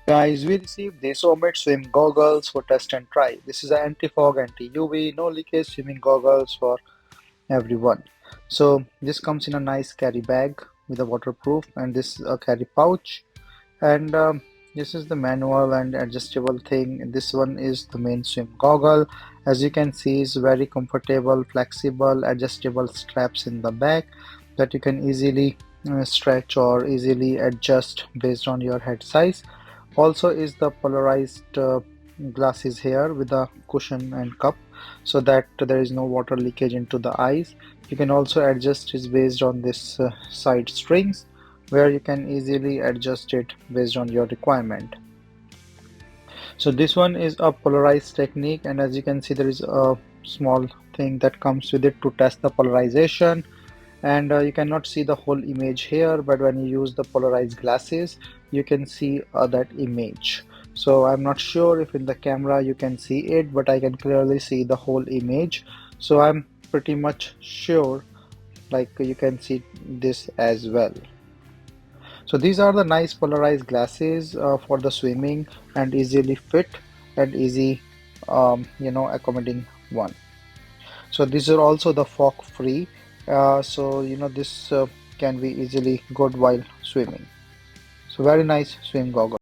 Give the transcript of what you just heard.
Guys, we received this Omid swim goggles for test and try. This is an anti-fog, anti-UV, no leakage swimming goggles for everyone. So this comes in a nice carry bag with a waterproof, and this is a carry pouch. And this is the manual and adjustable thing. This one is the main swim goggle. As you can see, it's very comfortable, flexible, adjustable straps in the back that you can easily stretch or easily adjust based on your head size. Also is the polarized glasses here with a cushion and cup so that there is no water leakage into the eyes. You can also adjust it based on this side strings where you can easily adjust it based on your requirement. So this one is a polarized technique, and as you can see there is a small thing that comes with it to test the polarization, and you cannot see the whole image here, but when you use the polarized glasses you can see that image. So I'm not sure if in the camera you can see it, but I can clearly see the whole image, so I'm pretty much sure like you can see this as well. So these are the nice polarized glasses for the swimming, and easily fit and easy accommodating one. So these are also the fog free, so this can be easily good while swimming. So very nice swim goggles.